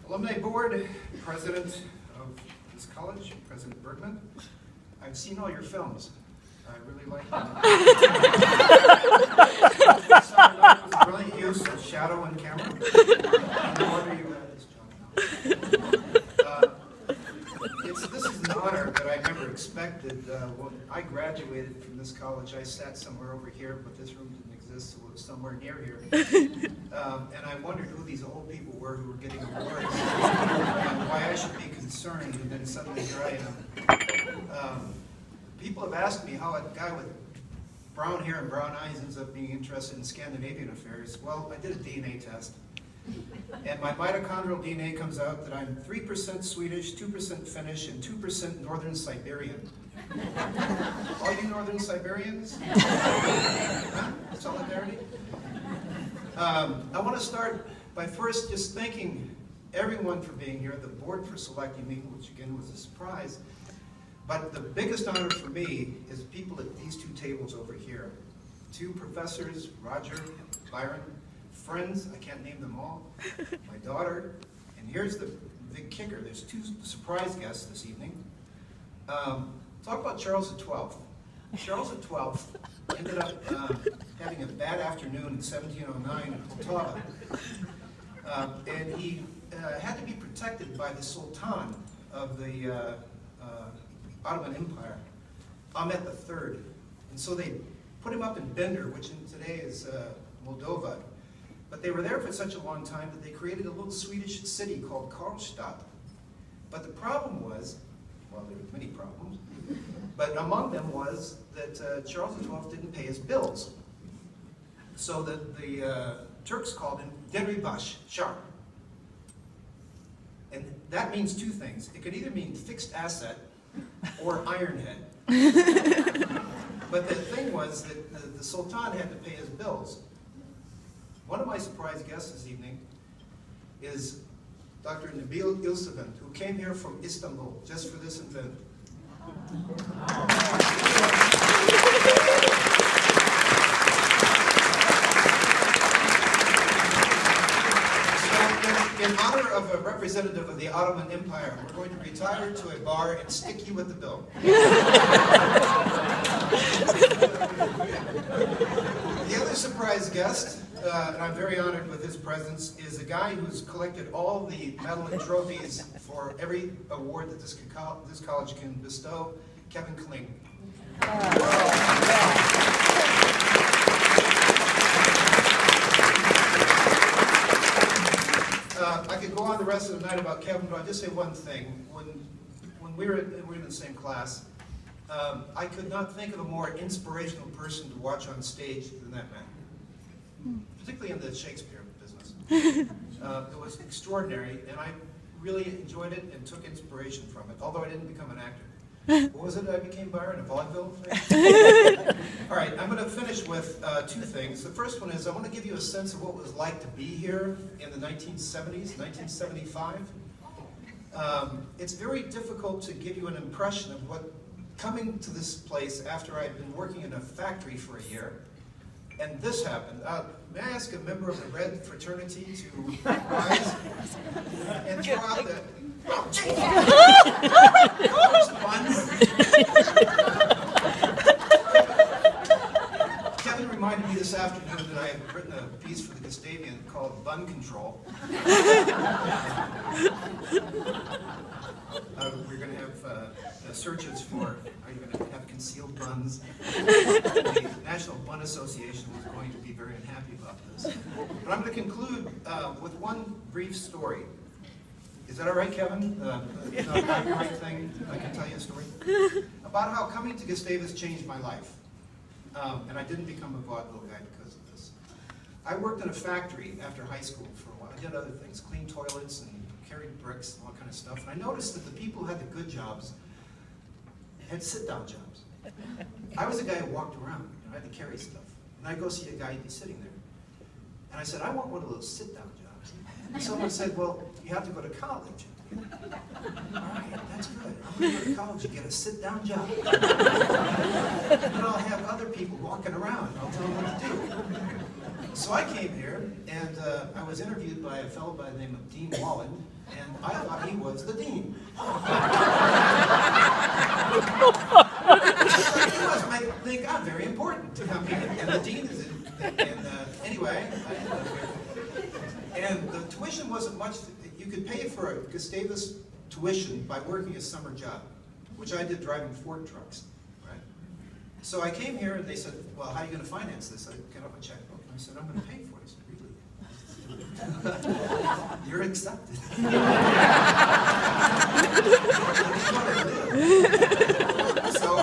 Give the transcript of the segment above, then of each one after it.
Alumni Board, President of this college, President Bergman, I've seen all your films. I really like them. Some of was brilliant use of shadow and camera. No wonder you had this job now. This is an honor that I never expected. When I graduated from this college, I sat somewhere over here, but this room didn't exist, so it was somewhere near here. And I wondered who these old people were who were getting awards and why I should be concerned, and then suddenly here I am. People have asked me how a guy with brown hair and brown eyes ends up being interested in Scandinavian affairs. Well, I did a DNA test, and my mitochondrial DNA comes out that I'm 3% Swedish, 2% Finnish, and 2% Northern Siberian. All you Northern Siberians? Huh? Solidarity? I want to start by first just thanking everyone for being here, the board for selecting me, which again was a surprise. But the biggest honor for me is people at these two tables over here. Two professors, Roger, Byron, friends, I can't name them all, my daughter, and here's the big kicker. There's two surprise guests this evening. Talk about Charles XII. Charles XII ended up having a bad afternoon in 1709 in Poltava, and he had to be protected by the Sultan of the Ottoman Empire, Ahmet III. And so they put him up in Bender, which today is Moldova. But they were there for such a long time that they created a little Swedish city called Karlstad. But the problem was, well, there were many problems, but among them was that Charles XII didn't pay his bills. So that the Turks called him Dervibash Shah. And that means two things. It could either mean fixed asset or ironhead. But the thing was that the Sultan had to pay his bills. One of my surprise guests this evening is Dr. Nabil Ilseven, who came here from Istanbul just for this event. In honor of a representative of the Ottoman Empire, we're going to retire to a bar and stick you with the bill. The other surprise guest, and I'm very honored with his presence, is a guy who's collected all the medal and trophies for every award that this college can bestow, Kevin Kling. I could go on the rest of the night about Kevin, but I'll just say one thing. When we were in the same class, I could not think of a more inspirational person to watch on stage than that man, particularly in the Shakespeare business. It was extraordinary, and I really enjoyed it and took inspiration from it, although I didn't become an actor. What was it I became, Byron? A vaudeville thing? All right, I'm going to finish with two things. The first one is I want to give you a sense of what it was like to be here in the 1970s, 1975. It's very difficult to give you an impression of what coming to this place after I'd been working in a factory for a year, and this happened. May I ask a member of the Red Fraternity to rise and throw out the... Kevin reminded me this afternoon that I had written a piece for the Gustavian called Bun Control. We're going to have searches for, are you going to have concealed buns? The National Bun Association is going to be very unhappy about this. But I'm going to conclude with one brief story. Is that all right, Kevin? Copyright thing? I can tell you a story about how coming to Gustavus changed my life. And I didn't become a vaudeville guy because of this. I worked in a factory after high school for a while. I did other things, cleaned toilets and carried bricks and all kind of stuff. And I noticed that the people who had the good jobs had sit-down jobs. I was a guy who walked around. I had to carry stuff. And I'd go see a guy, he'd be sitting there. And I said, I want one of those sit-down jobs. And someone said, well, you have to go to college. All right, that's good. I'm going to go to college and get a sit-down job. And I'll have other people walking around. I'll tell them what to do. So I came here, and I was interviewed by a fellow by the name of Dean Wallen, and I thought he was the dean. He must think I'm very important to come here, and the dean is in. And anyway, I ended up here. And the tuition wasn't much. You could pay for a Gustavus tuition by working a summer job, which I did driving Ford trucks. Right? So I came here, and they said, "Well, how are you going to finance this?" I got up a checkbook, and I said, "I'm going to pay for it." I said, "Really?" "You're accepted." So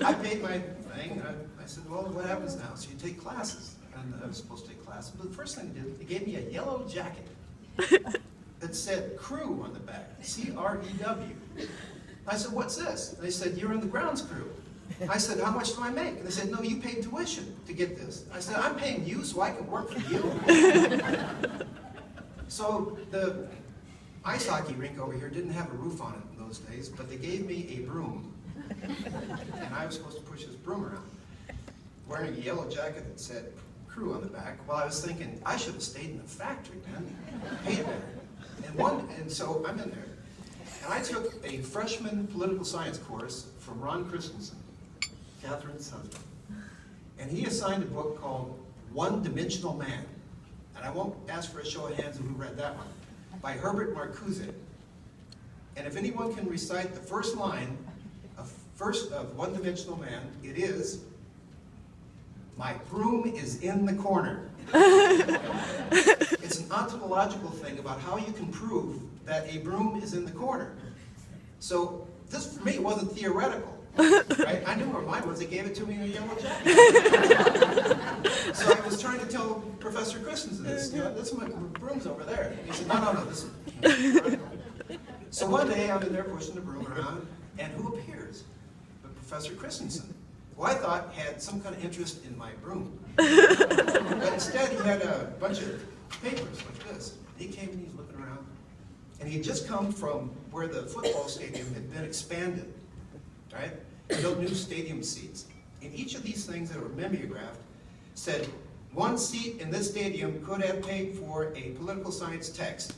I paid my thing. I said, "Well, what happens now?" So you take classes. And I was supposed to take classes. But the first thing they did, they gave me a yellow jacket that said crew on the back, C-R-E-W. I said, "What's this?" And they said, "You're in the grounds crew." I said, "How much do I make?" And they said, "No, you paid tuition to get this." I said, "I'm paying you so I can work for you." So the ice hockey rink over here didn't have a roof on it in those days, but they gave me a broom. And I was supposed to push this broom around, wearing a yellow jacket that said crew on the back. Well, I was thinking, I should have stayed in the factory, man. Paid better. And so I'm in there. And I took a freshman political science course from Ron Christensen, Catherine's husband. And he assigned a book called One-Dimensional Man. And I won't ask for a show of hands of who read that one, by Herbert Marcuse. And if anyone can recite the first line of One-Dimensional Man, it is, "My broom is in the corner." It's an ontological thing about how you can prove that a broom is in the corner. So this, for me, wasn't theoretical. Right? I knew where mine was. They gave it to me in a yellow jacket. So I was trying to tell Professor Christensen this. This my broom's over there. And he said, no, this is... So one day I'm in there pushing the broom around, and who appears? But Professor Christensen, who I thought had some kind of interest in my broom. But instead he had a bunch of papers like this. He came and he's looking around. And he had just come from where the football stadium had been expanded, right? They built new stadium seats. And each of these things that were mimeographed said, one seat in this stadium could have paid for a political science text.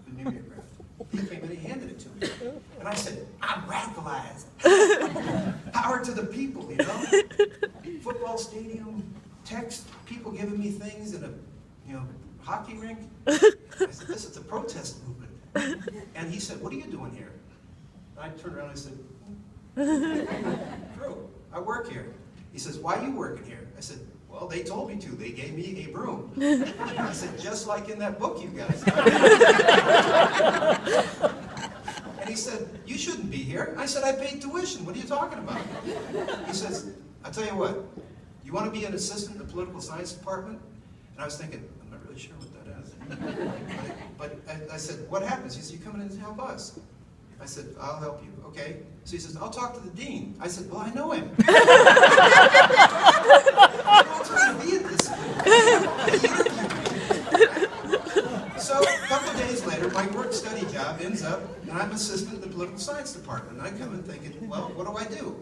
Mimeographed. He came and he handed it to me. And I said, I'm radicalized. Power to the people, you know? Football stadium, text, people giving me things in a, hockey rink. I said, this is a protest movement. And he said, what are you doing here? And I turned around and I said, Drew, I work here. He says, why are you working here? I said, well, they told me to. They gave me a broom. I said, just like in that book you guys have. And he said, you shouldn't be here. I said, I paid tuition. What are you talking about? He says, I'll tell you what. You want to be an assistant in the political science department? And I was thinking, I'm not really sure what that is. But I said, what happens? He said, you come in and help us. I said, I'll help you. Okay. So he says, I'll talk to the dean. I said, well, I know him. I'm trying to be at this school. So a couple of days later, my work-study job ends up, and I'm assistant in the political science department. And I come in thinking, well, what do I do?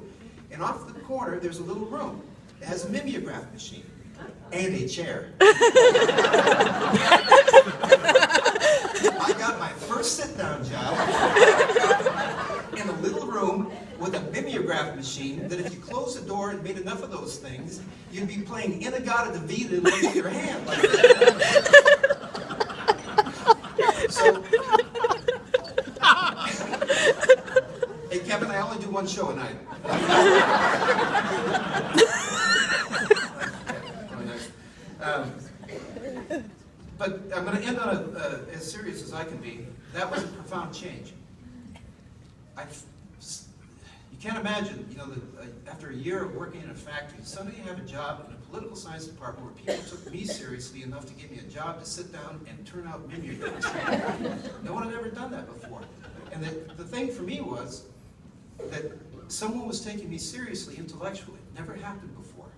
And off the corner, there's a little room. It has a mimeograph machine and a chair. I got my first sit-down job in a little room with a mimeograph machine that if you close the door and made enough of those things, you'd be playing In-A-Gadda-Da-Vida and looking at your hand like that. So, hey Kevin, I only do one show a night. But I'm going to end on as serious as I can be. That was a profound change. You can't imagine, that after a year of working in a factory, suddenly you have a job in a political science department where people took me seriously enough to give me a job to sit down and turn out mimeographs. No one had ever done that before. And the thing for me was that someone was taking me seriously intellectually. It never happened before.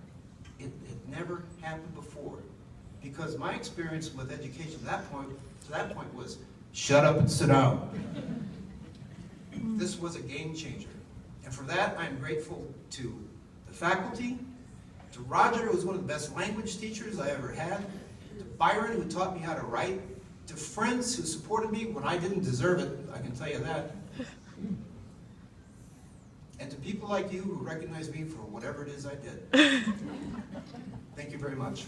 It never happened before. Because my experience with education to that point was, shut up and sit down. This was a game changer. And for that, I'm grateful to the faculty To Roger, who was one of the best language teachers I ever had. To Byron, who taught me how to write. To friends who supported me when I didn't deserve it, I can tell you that. And to people like you who recognize me for whatever it is I did. Thank you very much.